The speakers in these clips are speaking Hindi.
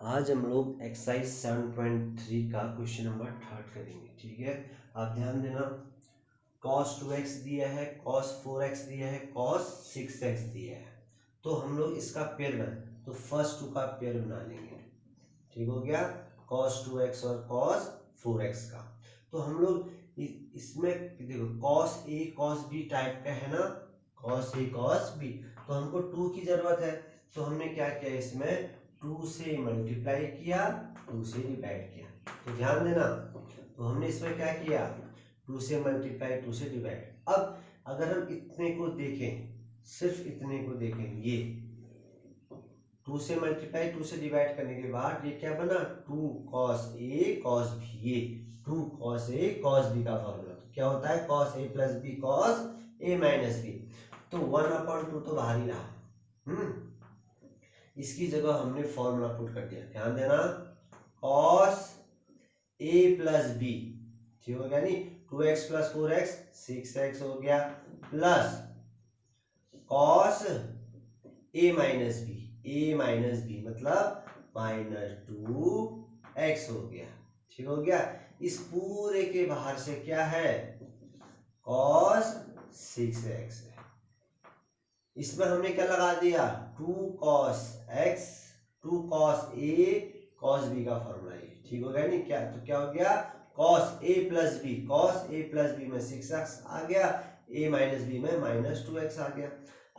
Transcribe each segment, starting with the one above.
आज हम लोग एक्सरसाइज 7.3 का क्वेश्चन नंबर 3 करेंगे। ठीक है, आप ध्यान देना। cos 2x दिया है, cos 4x दिया है, cos 6x दिया है। तो हम लोग इसका पेयर बना, तो फर्स्ट टू का पेयर बना लेंगे। ठीक हो गया, cos 2x और cos 4x का। तो हम लोग इसमें देखो cos a cos b type का है ना, cos a cos b। तो हमको 2 की जरूरत है, तो हमने क्या किया, इसमें 2 से मल्टीप्लाई किया, 2 से डिवाइड किया। तो ध्यान देना, तो हमने इसमें क्या किया, 2 से मल्टीप्लाई 2 से डिवाइड। अब अगर हम इतने को देखें, सिर्फ इतने को देखें, ये 2 से मल्टीप्लाई 2 से डिवाइड करने के बाद ये क्या बना, 2 cos a cos b। ये 2 cos a cos b का फॉर्मूला तो क्या होता है, cos a plus b cos a minus b। तो 1/2 तो बाहर ही रहा। इसकी जगह हमने फॉर्मूला पुट कर दिया। ध्यान देना, cos a प्लस b, ठीक हो गया नहीं, 2x प्लस 4x 6x हो गया, plus cos a minus b, a minus b मतलब -2x हो गया। ठीक हो गया। इस पूरे के बाहर से क्या है, cos 6x है। इसमें हमने क्या लगा दिया, 2 cos x 2 cos a cos b का फॉर्मूला है। ठीक हो गया नहीं, क्या तो क्या हो गया, cos a plus b, cos a plus b में 6x आ गया, a माइनस b में -2x आ गया।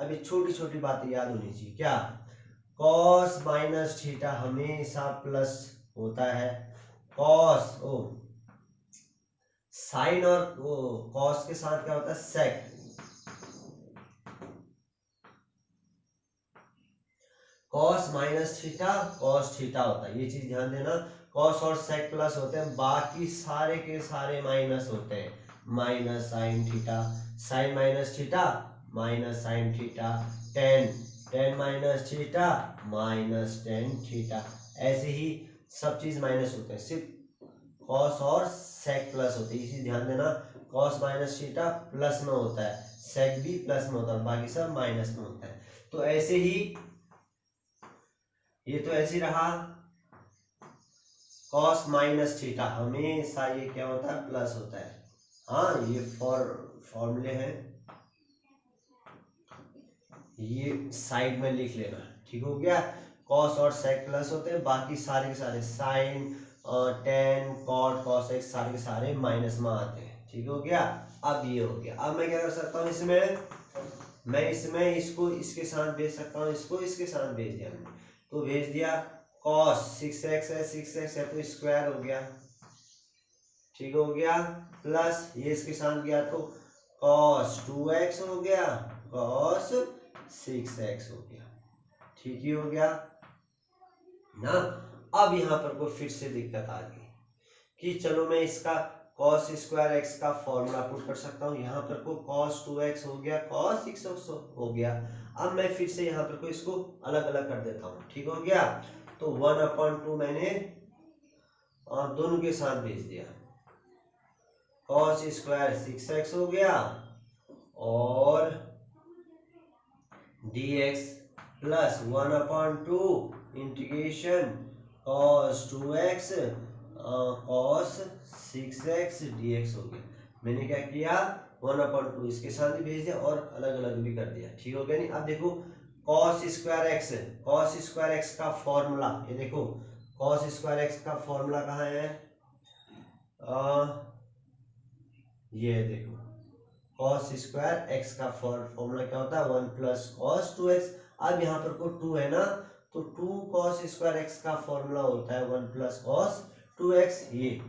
अब ये छोटी छोटी बातें याद होनी चाहिए। क्या, cos माइनस थीटा हमेशा प्लस होता है, cos साइन और cos के साथ क्या होता है, सेक। cos minus theta cos theta होता है, ये चीज ध्यान देना। cos और sec प्लस होते हैं, बाकी सारे के सारे माइनस होते हैं। Minus sine theta, sine minus theta minus sine theta, tan minus theta minus tan theta. ऐसे ही सब चीज माइनस होते हैं, सिर्फ cos और sec प्लस होते हैं। इसी ध्यान देना, cos माइनस थीटा प्लस में होता है, sec भी प्लस में होता है, बाकी सब माइनस में होता है। तो ऐसे ही ये तो ऐसे रहा, cos माइनस थीटा हमेशा ये क्या होता है, प्लस होता है। हाँ, ये फॉर्मूले हैं, ये साइड में लिख लेना। ठीक हो गया, cos और sec प्लस होते हैं, बाकी सारे के सारे sine tan cot cos x सारे के सारे माइनस में आते हैं। ठीक हो गया। अब ये हो गया, अब मैं क्या कर सकता हूँ, इसमें मैं इसमें इसको इसके साथ भेज सकता हूँ, इसको इसके साथ भेज दिया मैंने, तो भेज दिया। cos 6x है, 6x है तो स्क्वायर हो गया। ठीक हो गया, प्लस ये इसके साथ गया तो cos 2x हो गया, cos 6x हो गया। ठीक ही हो गया ना। अब यहाँ पर को फिर से दिक्कत आ गई कि चलो मैं इसका cos स्क्वायर x का फॉर्मूला पुट कर सकता हूँ। यहाँ पर को cos 2x हो गया, cos 6x हो गया। अब मैं फिर से यहाँ पर को इसको अलग अलग कर देता हूँ। ठीक हो गया, तो 1/2 मैंने दोनों के साथ भेज दिया, cos स्क्वायर 6x हो गया और dx plus 1/2 integration cos 2x cos 6x dx हो गया। मैंने क्या किया, 1/2 इसके साथ ही भेज दिया और अलग अलग भी कर दिया। ठीक हो गया नहीं। अब देखो cos स्क्वायर x का फॉर्मूला, ये देखो cos स्क्वायर x का फॉर्मूला कहाँ है, ये देखो cos स्क्वायर x का फॉर्मूला क्या होता है, 1 प्लस cos 2x। अब यहाँ पर को 2 है ना, तो 2 cos स्क्वायर x का फॉर्मूला होता है 1 प्लस cos 2x। ये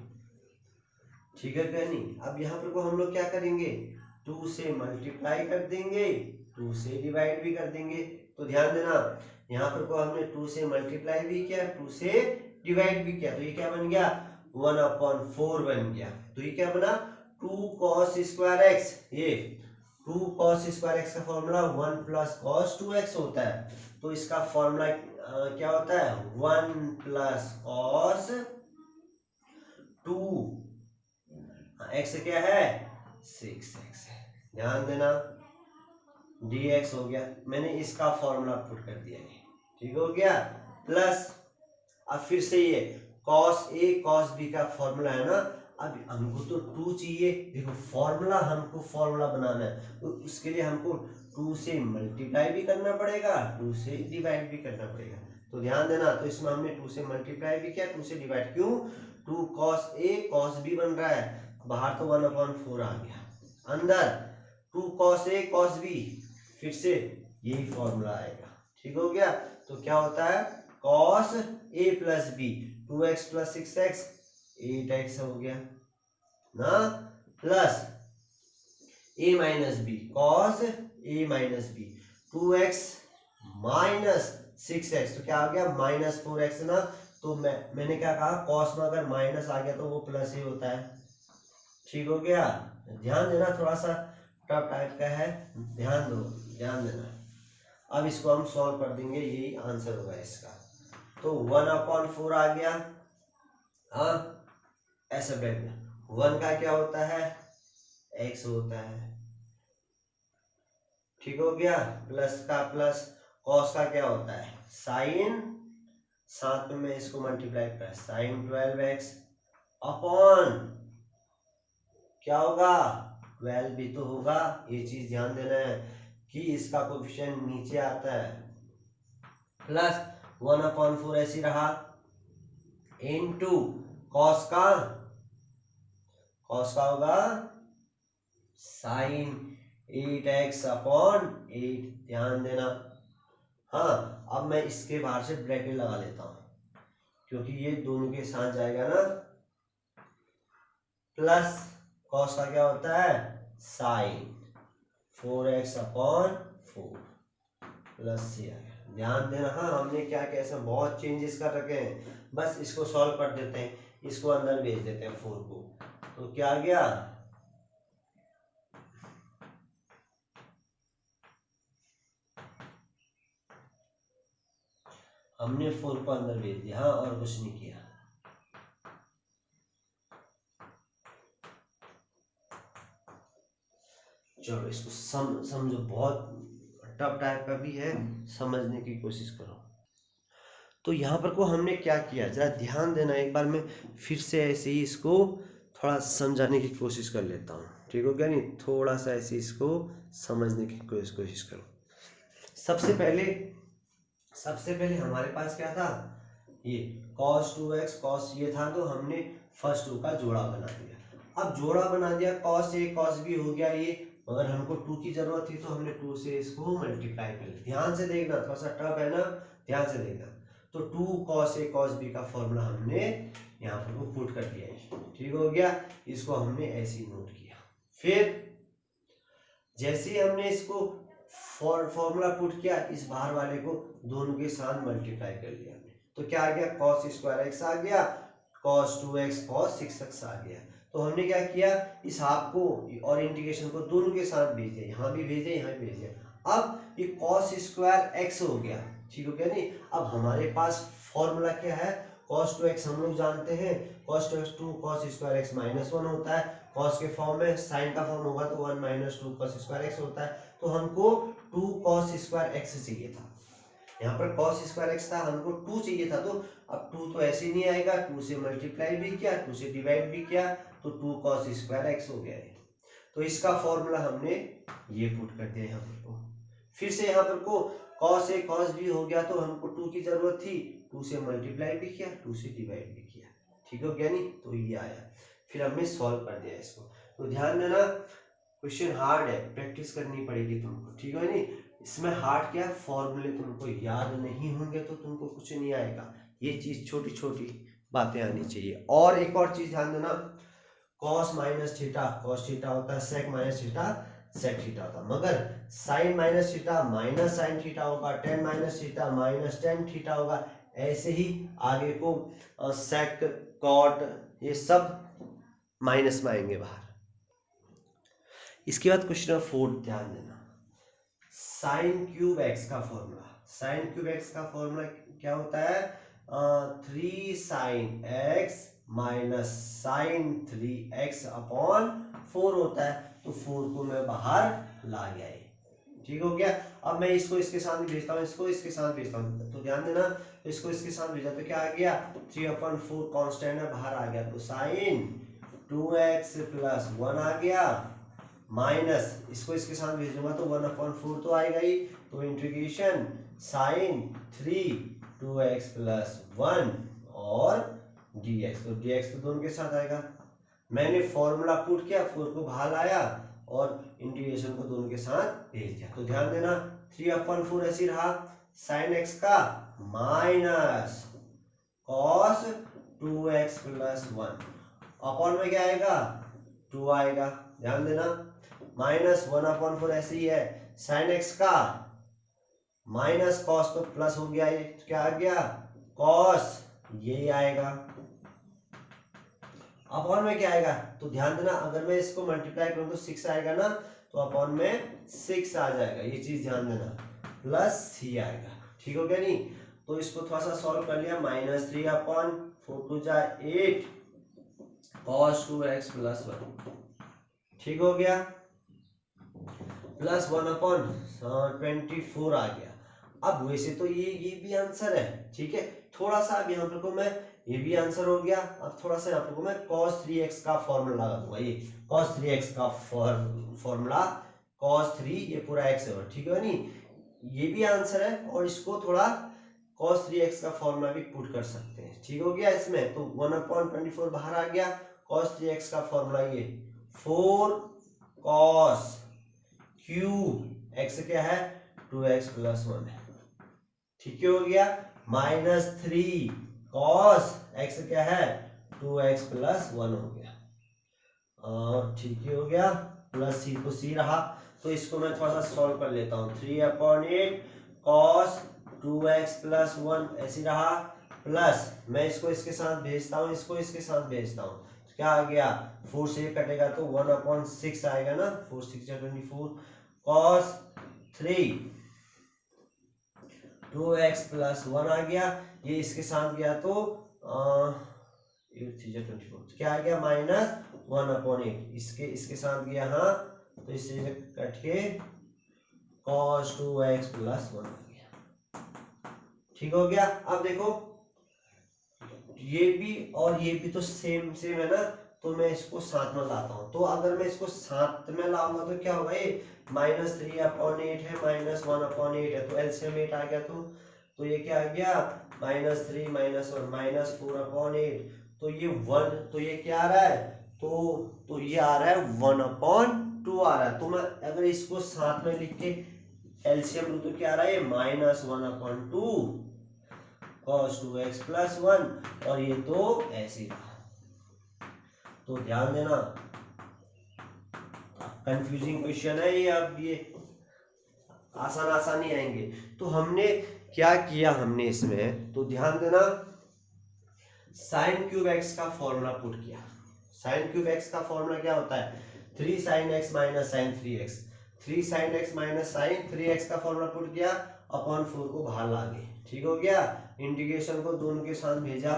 ठीक है क्या नहीं। अब यहाँ पर को हम लोग क्या करेंगे, 2 से मल्टीप्लाई कर देंगे, 2 से डिवाइड भी कर देंगे। तो ध्यान देना, यहाँ पर को हमने 2 से मल्टीप्लाई भी किया, 2 से डिवाइड भी किया, तो ये क्या बन गया, 1/4 बन गया। तो ये क्या बना, 2 cos स्क्वायर x, ये 2 cos स्क्वायर x का फॉर्मूला 1 प्लस cos 2x होता है। तो इसका फॉर्मूला क्या होता है, 1 प्लस cos 2 x क्या है, 6x है। ध्यान देना, dx हो गया, मैंने इसका फॉर्मूला पुट कर दिया है। ठीक हो गया, प्लस अब फिर से ये कॉस ए कॉस बी का फॉर्मूला है ना, अब हमको तो 2 चाहिए। देखो फॉर्मूला, हमको फॉर्मूला बनाना है तो उसके लिए हमको 2 से मल्टीप्लाई भी करना पड़ेगा, 2 से डिवाइड भी करना पड़ेगा। तो ध्यान देना, तो इसमें हमने 2 से मल्टीप्लाई भी किया, 2 से डिवाइड। क्यों? 2 कॉस ए कॉस बी बन रहा है, बाहर तो 1/4 आ गया, अंदर 2 कॉस ए कॉस बी, फिर से यही फॉर्मूला आएगा। ठीक हो गया? तो क्या होता है, cos A plus B 2x plus 6x 8x हो गया ना, plus A minus B cos A minus B 2x minus 6x, तो क्या आ गया -4x ना। तो मैंने क्या कहा, कॉस में अगर माइनस आ गया तो वो प्लस ही होता है। ठीक हो गया? ध्यान देना, थोड़ा सा टफ टाइप का है, ध्यान दो, ध्यान देना। अब इसको हम सॉल्व कर देंगे, यही आंसर होगा इसका। तो 1/4 आ गया, हाँ ऐसे ब्रैकेट में 1 का क्या होता है, x होता है। ठीक हो गया? प्लस का प्लस, कॉस का क्या होता है साइन, साथ में मैं इसको मल्टीप्लाई कर साइन 12x अपॉन क्या होगा 12 भी तो होगा। ये चीज ध्यान देना है कि इसका कोएफिशिएंट नीचे आता है, प्लस 1/4 ऐसी रहा, इनटू कॉस का होगा साइन 8x अपॉन 8, ध्यान देना। हाँ अब मैं इसके बाहर से ब्रैकेट लगा लेता हूं क्योंकि ये दोनों के साथ जाएगा ना, प्लस कॉस का क्या होता है साइन 4x अपॉन 4 प्लस ये आएगा। ध्यान देना, हाँ हमने क्या कैसे बहुत चेंजेस कर रखे हैं, बस इसको सॉल्व कर देते हैं, इसको अंदर भेज देते हैं 4 को, तो क्या आ गया हमने 4 को अंदर भेज दिया, हाँ और कुछ नहीं किया। चलो इसको समझो, बहुत टफ टाइप का भी है, समझने की कोशिश करो। तो यहाँ पर को हमने क्या किया, जरा ध्यान देना, एक बार मैं फिर से ऐसे ही इसको थोड़ा समझाने की कोशिश कर लेता हूँ। ठीक हो गया? नहीं थोड़ा सा ऐसे इसको समझने की कोशिश करो। सबसे पहले हमारे पास क्या था, ये cos 2x cos ये था, तो हमने फर्स्ट 2 का जोड़ा बना दिया। अब जोड़ा बना दिया, cos a cos b हो गया ये, मगर हमको 2 की जरूरत थी तो हमने 2 से इसको मल्टीप्लाई कर लिया। ध्यान से देखना, थोड़ा सा टफ है ना, ध्यान से देखना। तो 2 cos a cos b का फॉर्मूला हमने यहाँ पर वो पुट कर दिया है। ठीक हो गया? इसको हमने ऐसे ही नोट किया। फिर जैसे ही हमने इसको फॉर्मूला पुट किया, इस बाहर वाले को दोनों के साथ मल्टीप्लाई कर लिया हमने, तो क्या आ गया cos स्क्वायर x आ गया, cos 2x cos 6x आ गया। तो हमने क्या किया, इस हाफ को और इंटीग्रेशन को दोनों के साथ भेज दिया, यहाँ भी भेजे यहाँ भी भेज दिया। अब ये cos स्क्वायर x हो गया। ठीक हो गया? नहीं अब हमारे पास फॉर्मूला क्या है, cos 2x हम लोग जानते हैं, cos 2x 2 cos square x -1 होता है, cos के फॉर्म में, साइन का फॉर्म होगा तो 1 - 2 cos स्क्वायर x होता है। तो हमको 2 cos स्क्वायर x चाहिए था, यहाँ पर cos स्क्वायर x था, हमको 2 चाहिए था। तो अब 2 तो ऐसे नहीं आएगा, 2 से मल्टीप्लाई भी किया, 2 से डिवाइड भी किया, तो 2 cos स्क्वायर x हो गया है। तो इसका फॉर्मूला हमने ये पुट कर दिया यहाँ पर। फिर से यहाँ पर को cos a cos b हो गया, तो हमको 2 की जरूरत थी, 2 से मल्टीप्लाई भी किया, 2 से डिवाइड भी किया। ठीक हो गया? नहीं तो ये आया, फिर हमने सॉल्व कर दिया इसको। तो ध्यान देना, क्वेश्चन हार्ड है, प्रैक्टिस करनी पड़ेगी तुमको। ठीक है? नहीं इसमें हार्ड क्या, फॉर्मूले तुमको याद नहीं होंगे तो तुमको कुछ नहीं आएगा, ये चीज छोटी छोटी बातें आनी चाहिए। और एक और चीज ध्यान देना, cos minus theta cos theta होता है, sec minus theta sec theta होता है, मगर sin minus theta minus sin theta होगा, tan minus theta minus tan theta होगा। ऐसे ही आगे को sec cot ये सब माइनस में आएंगे बाहर। इसके बाद क्वेश्चन नंबर 4 ध्यान देना, साइन क्यूब एक्स का फॉर्मूला। साइन क्यूब एक्स का फॉर्मूला क्या होता है, 3 sine x minus sine 3x upon 4 होता है। तो 4 को मैं बाहर ला गया, ठीक हो गया। अब मैं इसको इसके साथ भी भेजता हूँ, इसको इसके साथ भेजता हूँ, तो ध्यान देना, इसको इसके साथ भेजा तो क्या आ गया 3/4 कांस्टेंट है बाहर आ गया, तो साइन 2x प्लस 1 आ गया, माइनस इसको इसके साथ भेज दूंगा तो 1/4 तो आएगा ही, तो इंटीग्रेशन साइन 3 2x प्लस 1 और dx, तो dx तो दोनों के साथ आएगा। मैंने फॉर्मूला पुट किया, 4 को बाहर लाया और इंटीग्रेशन को दोनों के साथ भेज दिया, तो ध्यान देना 3/4 ऐसे रहा, साइन x का minus cos 2x plus 1 upon में क्या आएगा 2 आएगा, ध्यान देना, माइनस 1/4 ऐसे ही है, साइन x का माइनस कॉस तो प्लस हो गया, ये क्या आ गया कॉस, यही आएगा, अपॉन में क्या आएगा, तो ध्यान देना अगर मैं इसको मल्टीप्लाई करूं तो 6 आएगा ना, तो अपॉन में 6 आ जाएगा, ये चीज ध्यान देना, प्लस c आएगा, ठीक हो गया नहीं। तो इसको थोड़ा सा सॉल्व कर लिया, -3/4 2 जा 8 cos 2x प्लस 1, ठीक हो गया, प्लस 1/24 आ गया। अब वैसे तो ये भी आंसर है, ठीक है, थोड़ा सा अब यहाँ पर को मैं, ये भी आंसर हो गया, अब थोड़ा सा यहाँ पर को मैं cos 3x का फॉर्मूला लगा दूंगा, ये cos 3x का फॉर्मूला cos 3 ये पूरा x है, ठीक है नहीं, ये भी आंसर है, और इसको थोड़ा cos 3x का फॉर्मूला भी पुट कर सकते हैं, ठीक हो गया इसमें, तो 1/24 बाहर आ गया, cos 3x का फॉर्मूला ये 4 cos क्यूब x क्या है 2x प्लस 1 है, ठीक हो गया, -3 cos x क्या है 2x प्लस 1 हो गया, और ठीक हो गया, प्लस c को c रहा, तो इसको मैं थोड़ा सा सॉल्व कर लेता हूँ, 3/8 cos 2x प्लस 1 ऐसे रहा, प्लस मैं इसको इसके साथ भेजता हूँ, इसको इसके साथ भेजता हूँ, तो क्या आ गया 4 से कटेगा तो 1/6 आएगा ना, 4 6 24 cos 3 2x प्लस 1 आ गया, ये इसके साथ गया तो 8 3 24 क्या आ गया -1/8, इसके साथ गया, हाँ तो इससे कट के cos 2x प्लस 1 आ गया, ठीक हो गया। अब देखो ये भी और ये भी तो सेम सेम है ना, तो मैं इसको साथ में लाता हूँ, तो अगर मैं इसको साथ में लाऊंगा तो क्या होगा, ये -3/8 है, -1/8 है, तो एलसीएम 8 आ गया, तो ये क्या आ गया -3 -1 -4/8, तो ये 1, तो ये क्या आ रहा है, तो ये आ रहा है 1/2 आ रहा है, तो मैं अगर इसको साथ में लिख के एलसीएम लूं तो क्या आ रहा है, ये -1/2 cos 2x प्लस 1, और ये तो ऐसे ही रहा, तो ध्यान देना कंफ्यूजिंग क्वेश्चन है ये, अब ये आसान ही आएंगे, तो हमने क्या किया, हमने इसमें तो ध्यान देना sin क्यूब x का फॉर्मूला पुट किया, sin क्यूब x का फॉर्मूला क्या होता है 3 sin x minus sin 3x, 3 sin x minus sin 3x का फॉर्मूला पुट किया, अपॉन 4 को बाहर ला गए, ठीक हो गया, इंटीग्रेशन को दोनों के साथ भेजा,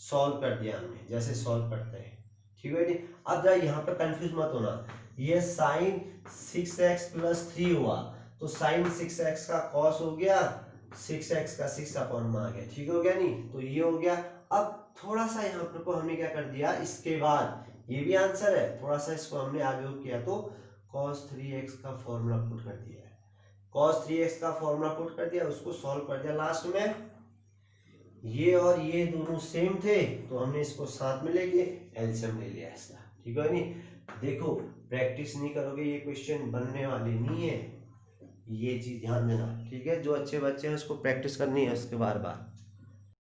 सॉल्व कर दिया हमने, जैसे सॉल्व करते हैं, ठीक है। अब जरा यहाँ पर कंफ्यूज मत होना, ये sin 6x प्लस 3 हुआ, तो sin 6x का cos हो गया, 6x का 6/में आ गया, ठीक हो गया नहीं, तो ये हो गया। अब थोड़ा सा यहाँ पर को हमने क्या कर दिया, इसके बाद ये भी आंसर है, थोड़ा सा इसको हमने आगे किया, तो cos 3x का फॉर्मूला पुट कर दिया, cos 3x का फॉर्मूला पुट कर दिया, उसको सॉल्व कर दिया, लास्ट में ये और ये दोनों सेम थे, तो हमने इसको साथ में ले लिए, एलसीएम ले लिया इसका, ठीक है नहीं। देखो प्रैक्टिस नहीं करोगे ये क्वेश्चन बनने वाले नहीं है, ये चीज ध्यान देना, ठीक है, जो अच्छे बच्चे हैं उसको प्रैक्टिस करनी है उसके बार बार।